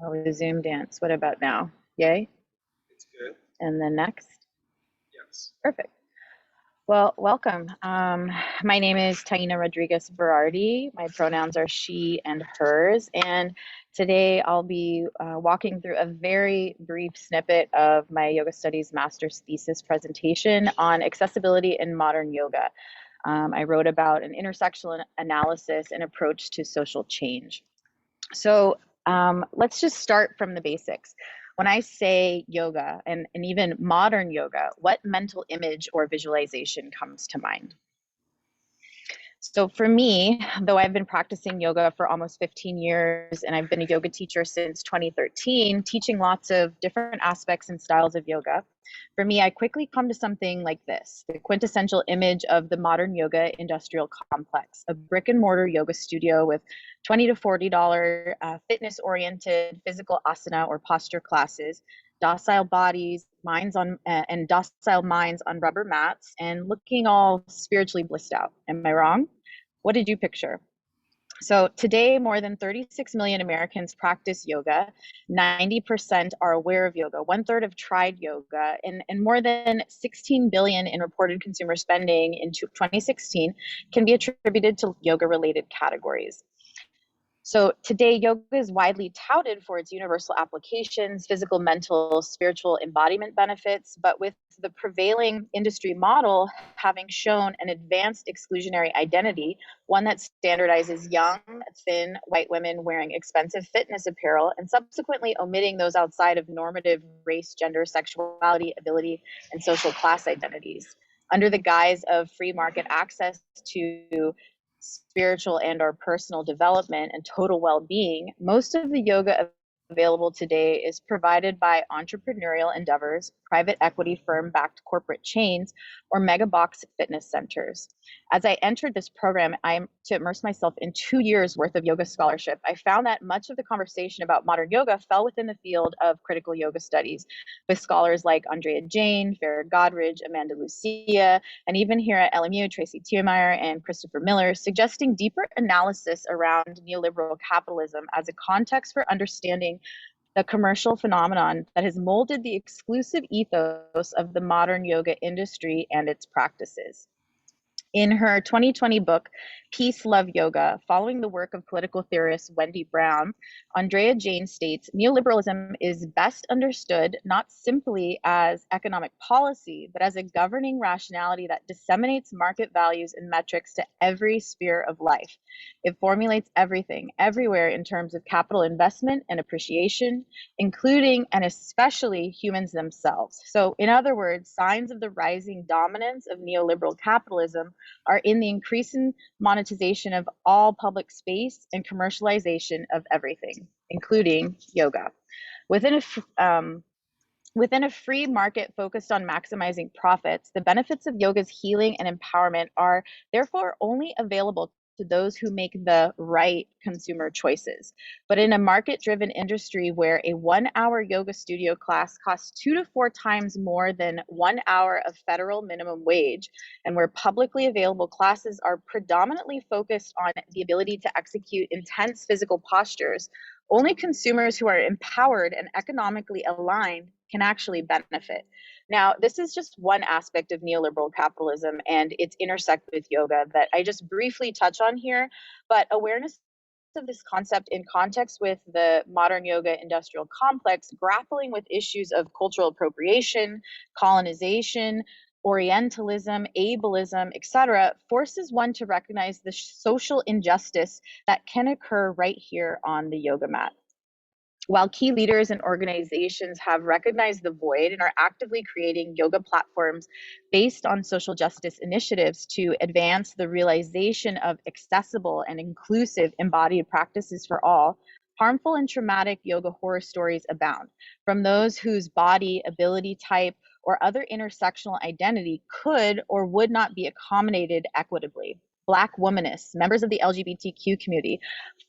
Oh, the Zoom dance. What about now? Yay? It's good. And then next? Yes. Perfect. Well, welcome. My name is Taina Rodriguez-Berardi. My pronouns are she and hers. And today I'll be walking through a very brief snippet of my yoga studies master's thesis presentation on accessibility in modern yoga. I wrote about an intersectional analysis and approach to social change. So let's just start from the basics. When I say yoga and even modern yoga, what mental image or visualization comes to mind? So for me, though I've been practicing yoga for almost 15 years and I've been a yoga teacher since 2013, teaching lots of different aspects and styles of yoga, for me, I quickly come to something like this: the quintessential image of the modern yoga industrial complex, a brick and mortar yoga studio with $20 to $40 fitness-oriented physical asana or posture classes, docile bodies, minds on and docile minds on rubber mats, and looking all spiritually blissed out. Am I wrong? What did you picture? So today, more than 36 million Americans practice yoga. 90% are aware of yoga. One third have tried yoga, and more than 16 billion in reported consumer spending in 2016 can be attributed to yoga-related categories. So today, yoga is widely touted for its universal applications, physical, mental, spiritual embodiment benefits, but with the prevailing industry model having shown an advanced exclusionary identity, one that standardizes young, thin, white women wearing expensive fitness apparel and subsequently omitting those outside of normative race, gender, sexuality, ability, and social class identities. Under the guise of free market access to spiritual and or personal development and total well-being, most of the yoga available today is provided by entrepreneurial endeavors, private equity firm-backed corporate chains, or mega box fitness centers. As I entered this program, I'm to immerse myself in 2 years worth of yoga scholarship. I found that much of the conversation about modern yoga fell within the field of critical yoga studies, with scholars like Andrea Jane, Farrah Godridge, Amanda Lucia, and even here at LMU, Tracy Tiemeyer and Christopher Miller, suggesting deeper analysis around neoliberal capitalism as a context for understanding the commercial phenomenon that has molded the exclusive ethos of the modern yoga industry and its practices. In her 2020 book, Peace, Love, Yoga, following the work of political theorist Wendy Brown, Andrea Jane states, neoliberalism is best understood not simply as economic policy, but as a governing rationality that disseminates market values and metrics to every sphere of life. It formulates everything, everywhere in terms of capital investment and appreciation, including and especially humans themselves. So in other words, signs of the rising dominance of neoliberal capitalism are in the increasing monetization of all public space and commercialization of everything, including yoga. Within a free market focused on maximizing profits, the benefits of yoga's healing and empowerment are therefore only available to those who make the right consumer choices. But in a market-driven industry where a 1 hour yoga studio class costs 2 to 4 times more than 1 hour of federal minimum wage, and where publicly available classes are predominantly focused on the ability to execute intense physical postures, only consumers who are empowered and economically aligned can actually benefit. Now, this is just one aspect of neoliberal capitalism and its intersect with yoga that I just briefly touch on here, but awareness of this concept in context with the modern yoga industrial complex, grappling with issues of cultural appropriation, colonization, Orientalism, ableism, etc., forces one to recognize the social injustice that can occur right here on the yoga mat. While key leaders and organizations have recognized the void and are actively creating yoga platforms based on social justice initiatives to advance the realization of accessible and inclusive embodied practices for all, harmful and traumatic yoga horror stories abound, from those whose body, ability type, or other intersectional identity could or would not be accommodated equitably. Black womanists, members of the LGBTQ community,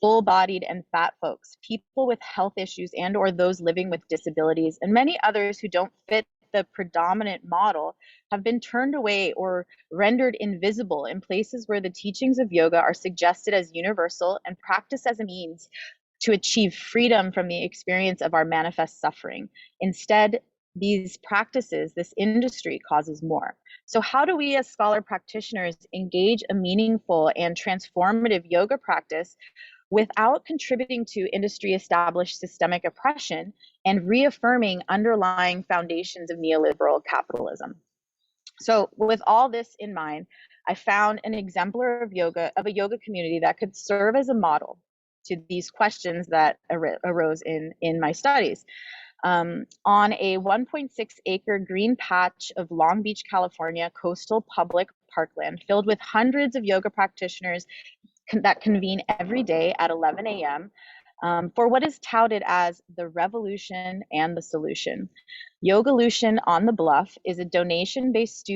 full-bodied and fat folks, people with health issues and or those living with disabilities, and many others who don't fit the predominant model have been turned away or rendered invisible in places where the teachings of yoga are suggested as universal and practiced as a means to achieve freedom from the experience of our manifest suffering. Instead, these practices, this industry causes more. So how do we as scholar practitioners engage a meaningful and transformative yoga practice without contributing to industry established systemic oppression and reaffirming underlying foundations of neoliberal capitalism? So with all this in mind, I found an exemplar of a yoga community that could serve as a model to these questions that arose in my studies. On a 1.6 acre green patch of Long Beach, California, coastal public parkland filled with hundreds of yoga practitioners that convene every day at 11 a.m. For what is touted as the revolution and the solution. Yogalution on the Bluff is a donation-based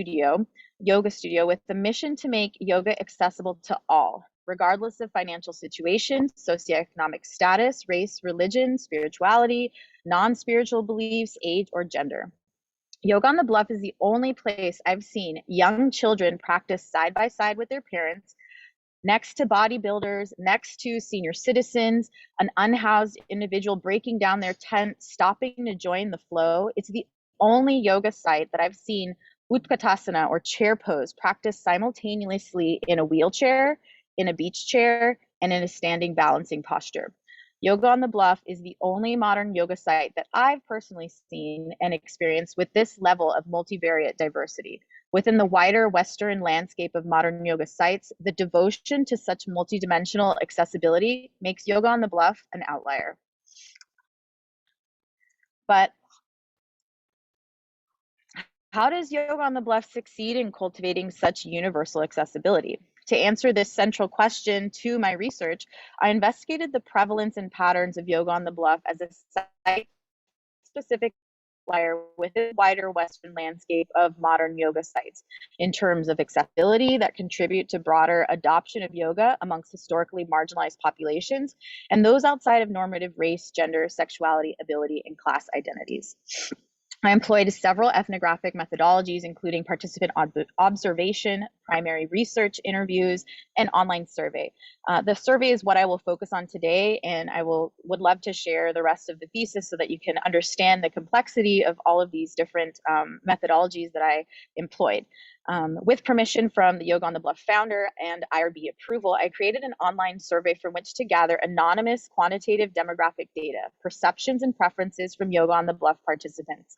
yoga studio with the mission to make yoga accessible to all, regardless of financial situation, socioeconomic status, race, religion, spirituality, non-spiritual beliefs, age, or gender. Yoga on the Bluff is the only place I've seen young children practice side by side with their parents, next to bodybuilders, next to senior citizens, an unhoused individual breaking down their tent, stopping to join the flow. It's the only yoga site that I've seen Utkatasana or chair pose practiced simultaneously in a wheelchair, in a beach chair, and in a standing balancing posture. Yoga on the Bluff is the only modern yoga site that I've personally seen and experienced with this level of multivariate diversity. Within the wider Western landscape of modern yoga sites, the devotion to such multidimensional accessibility makes Yoga on the Bluff an outlier. But how does Yoga on the Bluff succeed in cultivating such universal accessibility? To answer this central question to my research, I investigated the prevalence and patterns of Yoga on the Bluff as a site-specific outlier within the wider Western landscape of modern yoga sites in terms of accessibility that contribute to broader adoption of yoga amongst historically marginalized populations and those outside of normative race, gender, sexuality, ability, and class identities. I employed several ethnographic methodologies, including participant observation, primary research interviews, and online survey. The survey is what I will focus on today, and I would love to share the rest of the thesis so that you can understand the complexity of all of these different methodologies that I employed. With permission from the Yoga on the Bluff founder and IRB approval, I created an online survey from which to gather anonymous quantitative demographic data, perceptions and preferences from Yoga on the Bluff participants.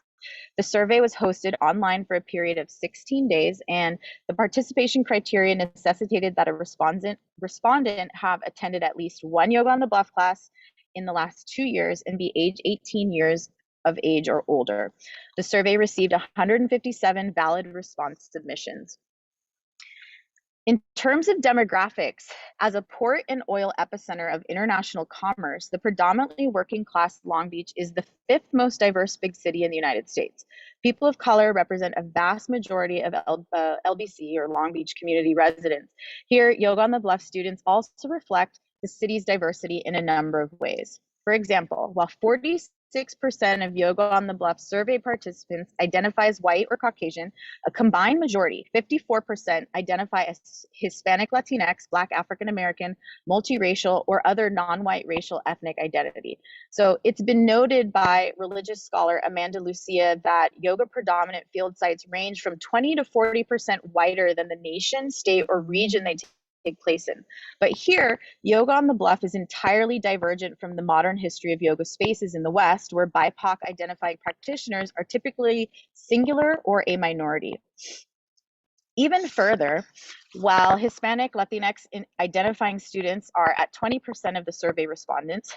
The survey was hosted online for a period of 16 days, and the participation criteria necessitated that a respondent have attended at least one Yoga on the Bluff class in the last 2 years and be age 18 years of age or older. The survey received 157 valid response submissions. In terms of demographics, as a port and oil epicenter of international commerce, the predominantly working class Long Beach is the fifth most diverse big city in the United States. People of color represent a vast majority of LBC or Long Beach community residents. Here, Yoga on the Bluff students also reflect the city's diversity in a number of ways. For example, while 46% of Yoga on the Bluff survey participants identify as white or Caucasian, a combined majority, 54%, identify as Hispanic, Latinx, Black, African American, multiracial, or other non-white racial ethnic identity. So it's been noted by religious scholar Amanda Lucia that yoga predominant field sites range from 20 to 40% whiter than the nation, state, or region they take place in. But here, Yoga on the Bluff is entirely divergent from the modern history of yoga spaces in the West, where BIPOC identifying practitioners are typically singular or a minority. Even further, while Hispanic, Latinx identifying students are at 20% of the survey respondents,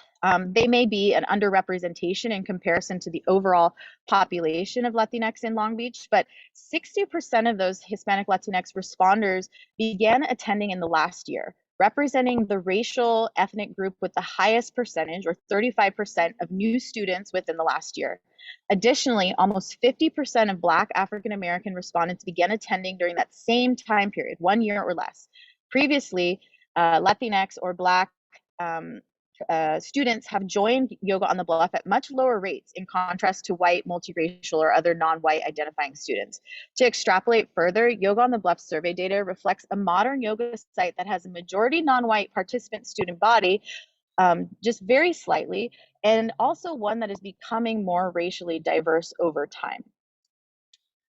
they may be an underrepresentation in comparison to the overall population of Latinx in Long Beach, but 60% of those Hispanic Latinx responders began attending in the last year, representing the racial ethnic group with the highest percentage, or 35% of new students within the last year. Additionally, almost 50% of Black African American respondents began attending during that same time period, 1 year or less. Previously, Latinx or Black students have joined Yoga on the Bluff at much lower rates in contrast to white, multiracial, or other non-white identifying students. To extrapolate further, Yoga on the Bluff survey data reflects a modern yoga site that has a majority non-white participant student body, just very slightly, and also one that is becoming more racially diverse over time.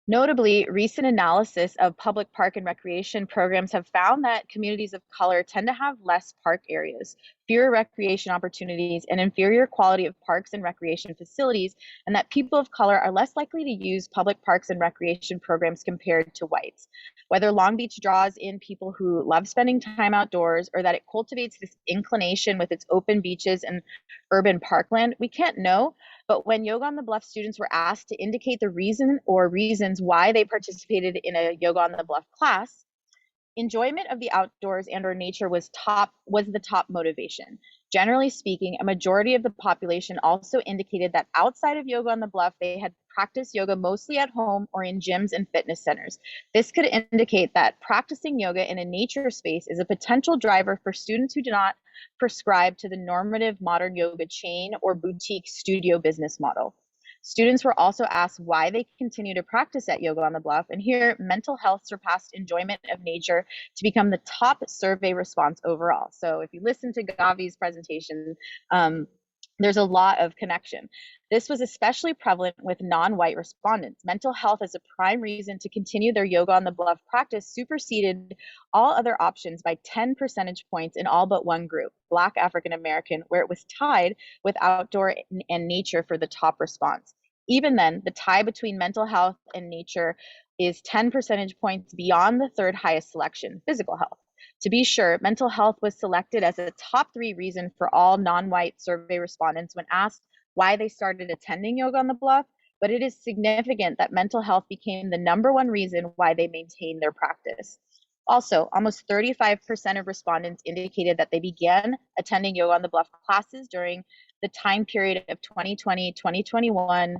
Notably, recent analysis of public park and recreation programs have found that communities of color tend to have less park areas, fewer recreation opportunities, and inferior quality of parks and recreation facilities, and that people of color are less likely to use public parks and recreation programs compared to whites. Whether Long Beach draws in people who love spending time outdoors or that it cultivates this inclination with its open beaches and urban parkland, we can't know, but when Yoga on the Bluff students were asked to indicate the reason or reasons why they participated in a Yoga on the Bluff class, enjoyment of the outdoors and or nature was the top motivation. Generally speaking, a majority of the population also indicated that outside of Yoga on the Bluff, they had practiced yoga mostly at home or in gyms and fitness centers. This could indicate that practicing yoga in a nature space is a potential driver for students who do not prescribe to the normative modern yoga chain or boutique studio business model. Students were also asked why they continue to practice at Yoga on the Bluff, and here mental health surpassed enjoyment of nature to become the top survey response overall. So if you listen to Gavi's presentation, there's a lot of connection. This was especially prevalent with non-white respondents. Mental health as a prime reason to continue their Yoga on the Bluff practice superseded all other options by 10 percentage points in all but one group, Black African American, where it was tied with outdoor and nature for the top response. Even then, the tie between mental health and nature is 10 percentage points beyond the third highest selection, physical health. To be sure, mental health was selected as a top 3 reason for all non-white survey respondents when asked why they started attending Yoga on the Bluff, but it is significant that mental health became the #1 reason why they maintained their practice. Also, almost 35% of respondents indicated that they began attending Yoga on the Bluff classes during the time period of 2020-2021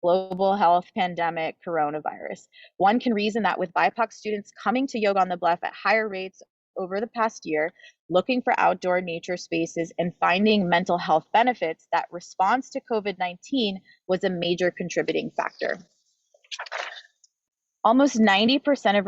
global health pandemic coronavirus. One can reason that with BIPOC students coming to Yoga on the Bluff at higher rates over the past year, looking for outdoor nature spaces and finding mental health benefits, that response to COVID-19 was a major contributing factor. Almost 90% of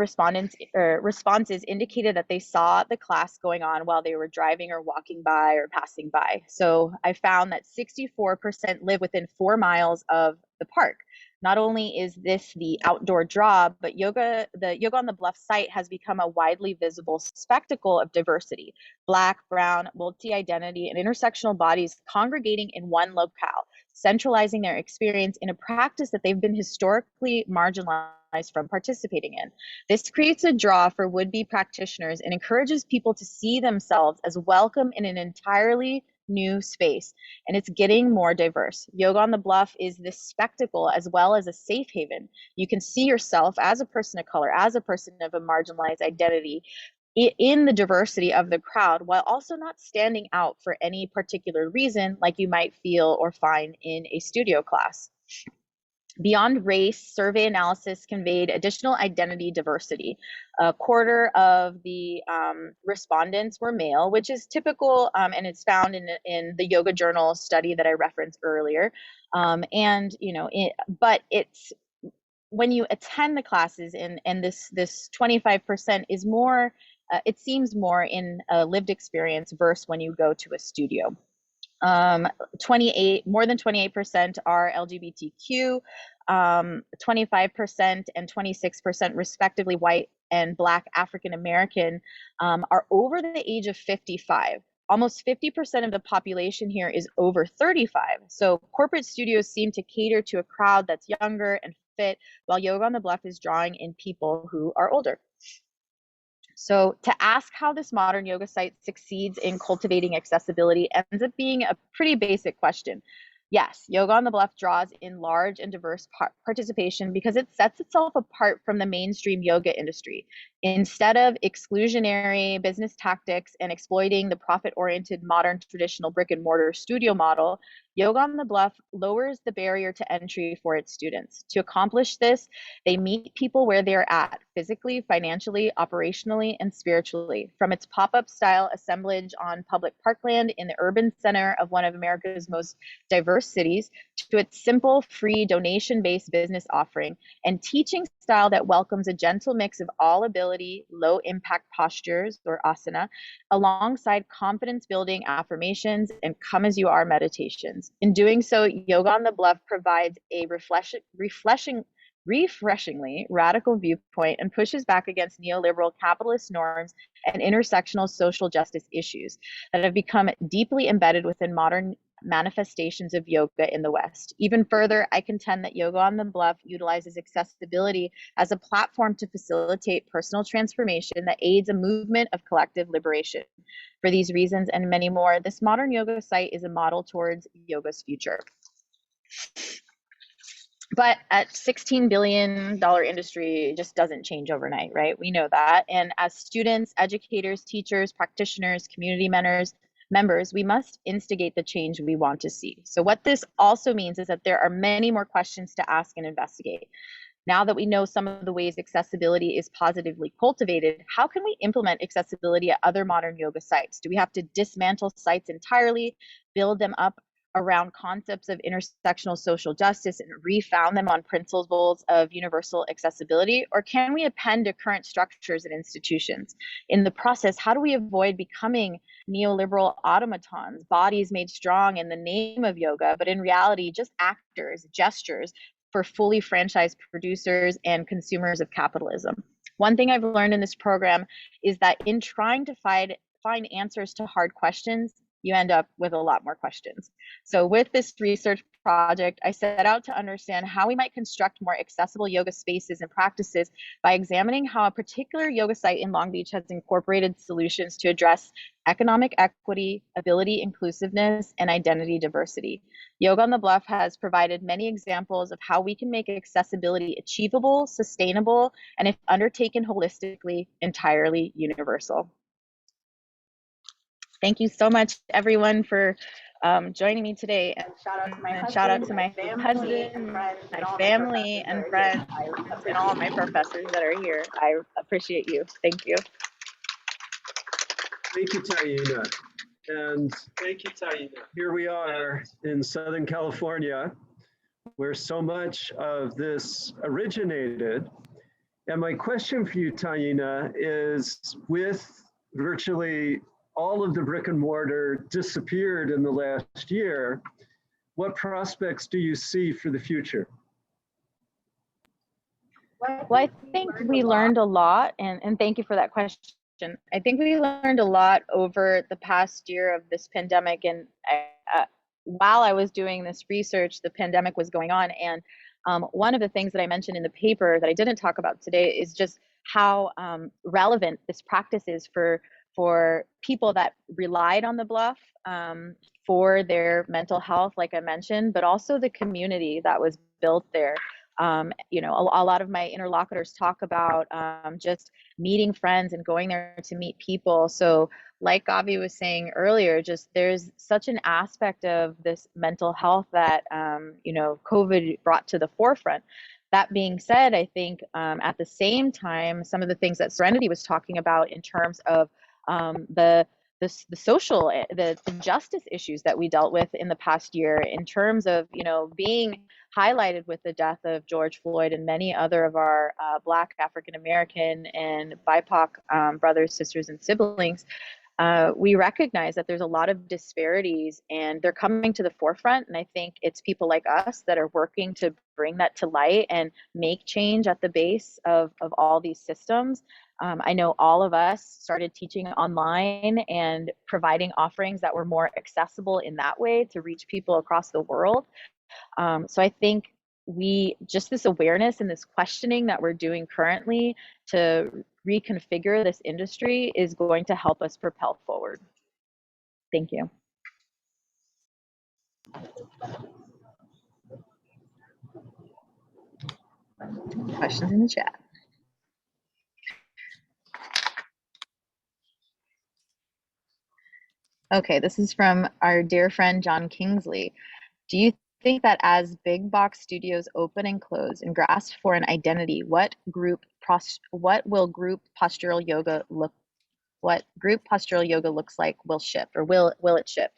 responses indicated that they saw the class going on while they were driving or walking by or passing by. So I found that 64% live within 4 miles of the park. Not only is this the outdoor draw, but the Yoga on the Bluff site has become a widely visible spectacle of diversity, Black, brown, multi-identity, and intersectional bodies congregating in one locale, centralizing their experience in a practice that they've been historically marginalized from participating in. This creates a draw for would-be practitioners and encourages people to see themselves as welcome in an entirely new space, and it's getting more diverse. Yoga on the Bluff is this spectacle as well as a safe haven. You can see yourself as a person of color, as a person of a marginalized identity, in the diversity of the crowd, while also not standing out for any particular reason like you might feel or find in a studio class. Beyond race, survey analysis conveyed additional identity diversity. A quarter of the respondents were male, which is typical, and it's found in the Yoga Journal study that I referenced earlier. But it's when you attend the classes, and this 25% is more, it seems more in a lived experience versus when you go to a studio. More than 28% are LGBTQ, 25% and 26% respectively white and Black African American are over the age of 55. Almost 50% of the population here is over 35. So corporate studios seem to cater to a crowd that's younger and fit, while Yoga on the Bluff is drawing in people who are older. So to ask how this modern yoga site succeeds in cultivating accessibility ends up being a pretty basic question. Yes, Yoga on the Bluff draws in large and diverse participation because it sets itself apart from the mainstream yoga industry. Instead of exclusionary business tactics and exploiting the profit-oriented modern traditional brick and mortar studio model, Yoga on the Bluff lowers the barrier to entry for its students. To accomplish this, they meet people where they're at, physically, financially, operationally, and spiritually. From its pop-up style assemblage on public parkland in the urban center of one of America's most diverse cities, to its simple, free, donation-based business offering and teaching style that welcomes a gentle mix of all ability, low impact postures or asana, alongside confidence building affirmations and come as you are meditations. In doing so, Yoga on the Bluff provides a refreshingly radical viewpoint and pushes back against neoliberal capitalist norms and intersectional social justice issues that have become deeply embedded within modern manifestations of yoga in the West. Even further, I contend that Yoga on the Bluff utilizes accessibility as a platform to facilitate personal transformation that aids a movement of collective liberation. For these reasons and many more, this modern yoga site is a model towards yoga's future. But at $16 billion industry, it just doesn't change overnight, right? We know that. And as students, educators, teachers, practitioners, community members, we must instigate the change we want to see. So what this also means is that there are many more questions to ask and investigate. Now that we know some of the ways accessibility is positively cultivated, how can we implement accessibility at other modern yoga sites? Do we have to dismantle sites entirely, build them up around concepts of intersectional social justice and refound them on principles of universal accessibility? Or can we append to current structures and institutions? In the process, how do we avoid becoming neoliberal automatons, bodies made strong in the name of yoga, but in reality, just actors, gestures for fully franchised producers and consumers of capitalism? One thing I've learned in this program is that in trying to find answers to hard questions, you end up with a lot more questions. So with this research project, I set out to understand how we might construct more accessible yoga spaces and practices by examining how a particular yoga site in Long Beach has incorporated solutions to address economic equity, ability inclusiveness, and identity diversity. Yoga on the Bluff has provided many examples of how we can make accessibility achievable, sustainable, and if undertaken holistically, entirely universal. Thank you so much, everyone, for joining me today. And shout out to my husband, my family, and friends, and all of my professors that are here. I appreciate you. Thank you. Thank you, Taina. And Thank you, Taina. here we are in Southern California, where so much of this originated. And my question for you, Taina, is with virtually all of the brick and mortar disappeared in the last year, what prospects do you see for the future? Well, I think we learned a lot, and thank you for that question. I think we learned a lot over the past year of this pandemic, and while I was doing this research, the pandemic was going on, and one of the things that I mentioned in the paper that I didn't talk about today is just how relevant this practice is for people that relied on the Bluff for their mental health, like I mentioned, but also the community that was built there. You know, a lot of my interlocutors talk about just meeting friends and going there to meet people. So like Gavi was saying earlier, just there's such an aspect of this mental health that, you know, COVID brought to the forefront. That being said, I think at the same time, some of the things that Serenity was talking about in terms of the social, the justice issues that we dealt with in the past year, in terms of, you know, being highlighted with the death of George Floyd and many other of our Black, African American, and BIPOC brothers, sisters, and siblings. We recognize that there's a lot of disparities and they're coming to the forefront. And I think it's people like us that are working to bring that to light and make change at the base of all these systems. I know all of us started teaching online and providing offerings that were more accessible in that way to reach people across the world. So I think just this awareness and this questioning that we're doing currently to reconfigure this industry is going to help us propel forward. Thank you. Questions in the chat. Okay, this is from our dear friend John Kingsley. Do you think that as big box studios open and close and grasp for an identity, what will group postural yoga look what group postural yoga looks like will shift, or will it shift?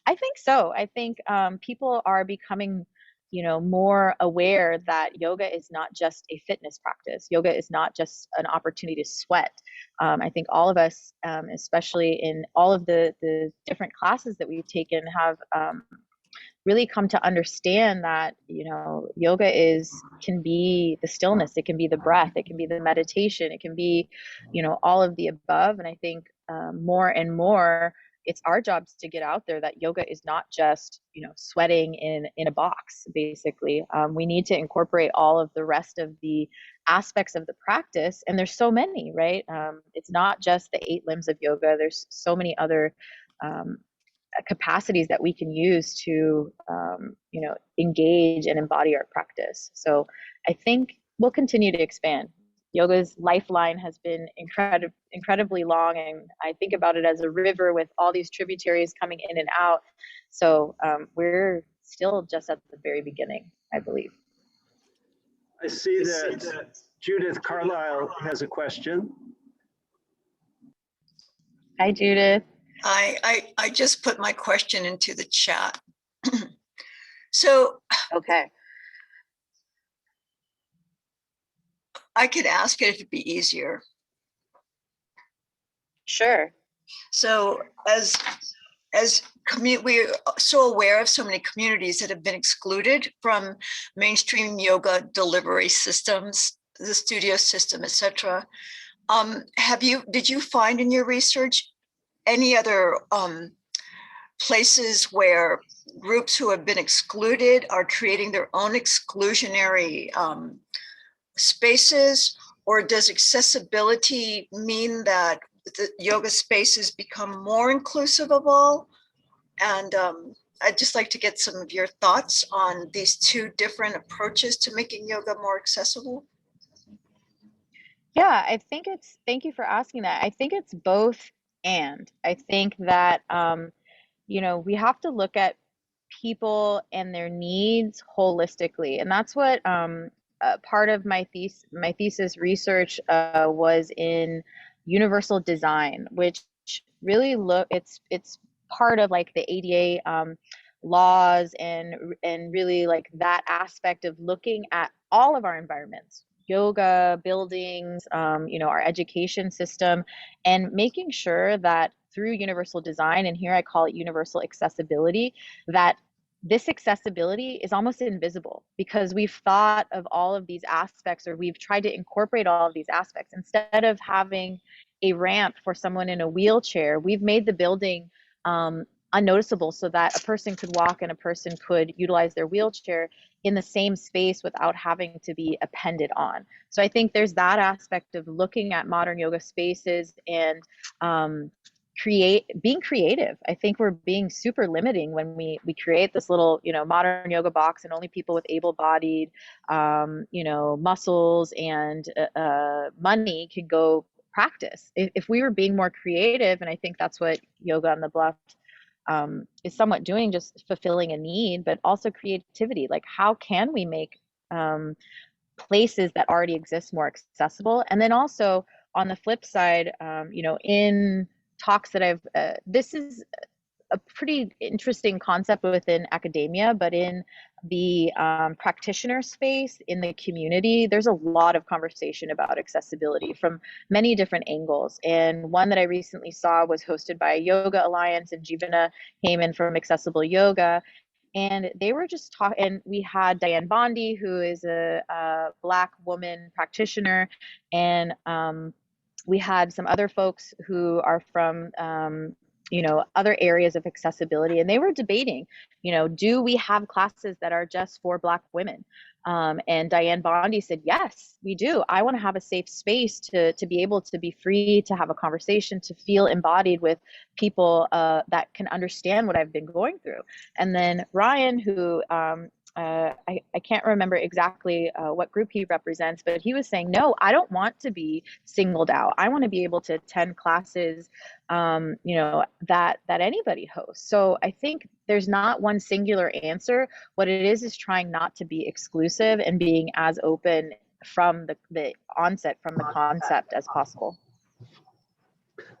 I think so. I think people are becoming, more aware that yoga is not just a fitness practice. Yoga is not just an opportunity to sweat. I think all of us, especially in all of the different classes that we've taken, have really come to understand that yoga can be the stillness, it can be the breath, it can be the meditation, it can be all of the above. And I think more and more it's our jobs to get out there that yoga is not just sweating in a box. Basically, we need to incorporate all of the rest of the aspects of the practice, and there's so many, right? It's not just the 8 limbs of yoga. There's so many other um, capacities that we can use to engage and embody our practice. So I think we'll continue to expand. Yoga's lifeline has been incredibly long, and I think about it as a river with all these tributaries coming in and out. So we're still just at the very beginning, I believe. I see that Judith Carlisle has a question. Hi, Judith. I just put my question into the chat. So Okay. I could ask it if it'd be easier. Sure. So we're so aware of so many communities that have been excluded from mainstream yoga delivery systems, the studio system, etc. Did you find in your research any other places where groups who have been excluded are creating their own exclusionary spaces? Or does accessibility mean that the yoga spaces become more inclusive of all? And I'd just like to get some of your thoughts on these two different approaches to making yoga more accessible. Yeah, thank you for asking that. I think it's both. And I think that, we have to look at people and their needs holistically. And that's what part of my thesis research was in universal design, which really it's part of like the ADA laws and really like that aspect of looking at all of our environments, yoga, buildings, our education system, and making sure that through universal design, and here I call it universal accessibility, that this accessibility is almost invisible because we've thought of all of these aspects, or we've tried to incorporate all of these aspects. Instead of having a ramp for someone in a wheelchair, we've made the building unnoticeable so that a person could walk and a person could utilize their wheelchair in the same space without having to be appended on. So I think there's that aspect of looking at modern yoga spaces and being creative. I think we're being super limiting when we create this little modern yoga box, and only people with able-bodied muscles and money can go practice. If we were being more creative, and I think that's what Yoga on the Bluff is somewhat doing, just fulfilling a need, but also creativity. Like, how can we make places that already exist more accessible? And then also on the flip side, in talks that this is a pretty interesting concept within academia, but in the practitioner space, in the community, there's a lot of conversation about accessibility from many different angles. And one that I recently saw was hosted by Yoga Alliance, and Jivana came in from Accessible Yoga. And they were just talking, and we had Diane Bondi, who is a Black woman practitioner, and we had some other folks who are from other areas of accessibility, and they were debating, do we have classes that are just for Black women? And Diane Bondi said, yes, we do. I want to have a safe space to be able to be free, to have a conversation, to feel embodied with people that can understand what I've been going through. And then Ryan, who I can't remember exactly what group he represents, but he was saying, no, I don't want to be singled out. I want to be able to attend classes, that anybody hosts. So I think there's not one singular answer. What it is trying not to be exclusive and being as open from the onset, from the concept as possible.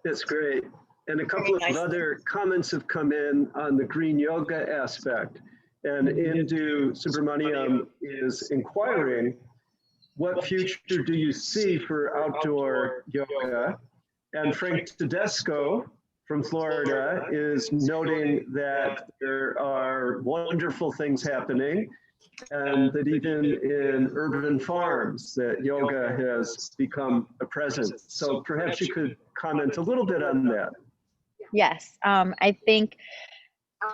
That's great. And a couple of other comments have come in on the green yoga aspect. And Indu Subramaniam is inquiring, what future do you see for outdoor yoga? And Frank Tedesco from Florida is noting that there are wonderful things happening, and that even in urban farms that yoga has become a presence. So perhaps you could comment a little bit on that. Yes, I think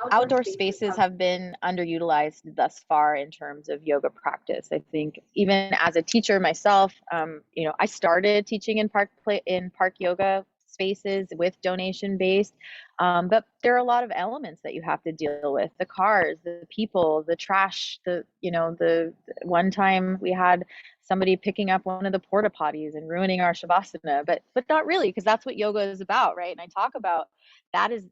outdoor spaces have been underutilized thus far in terms of yoga practice. I think even as a teacher myself, I started teaching in park yoga spaces with donation based, but there are a lot of elements that you have to deal with: the cars, the people, the trash. The one time we had somebody picking up one of the porta potties and ruining our shavasana, but not really, because that's what yoga is about, right? And I talk about that is,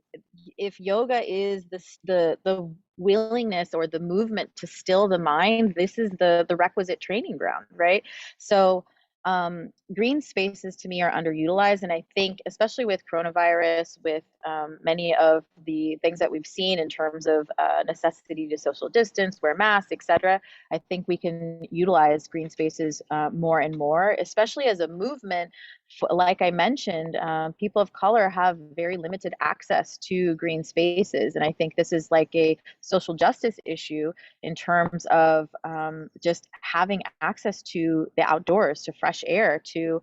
if yoga is the willingness or the movement to still the mind, this is the requisite training ground, right? So green spaces to me are underutilized, and I think especially with coronavirus, with many of the things that we've seen in terms of necessity to social distance, wear masks, etc., I think we can utilize green spaces more and more, especially as a movement. Like I mentioned, people of color have very limited access to green spaces, and I think this is like a social justice issue in terms of just having access to the outdoors, to fresh air, to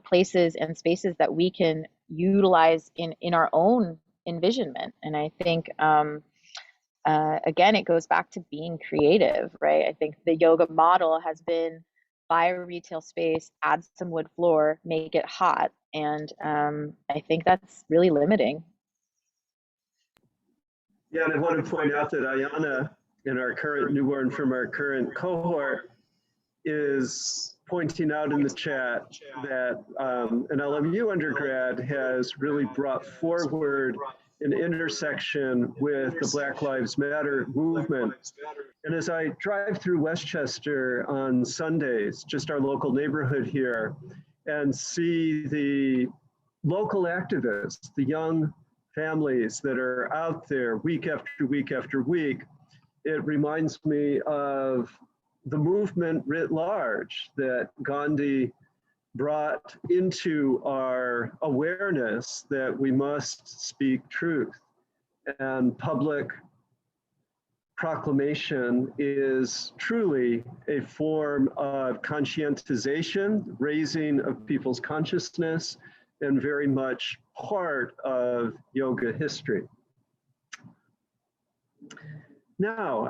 places and spaces that we can utilize in our own envisionment. And I think again, it goes back to being creative, right? I think the yoga model has been buy a retail space, add some wood floor, make it hot. And I think that's really limiting. Yeah, and I want to point out that Ayana, in our current newborn from our current cohort, is pointing out in the chat that an LMU undergrad has really brought forward an intersection with the Black Lives Matter movement. And as I drive through Westchester on Sundays, just our local neighborhood here, and see the local activists, the young families that are out there week after week after week, it reminds me of the movement writ large that Gandhi brought into our awareness that we must speak truth. And public proclamation is truly a form of conscientization, raising of people's consciousness, and very much part of yoga history. Now,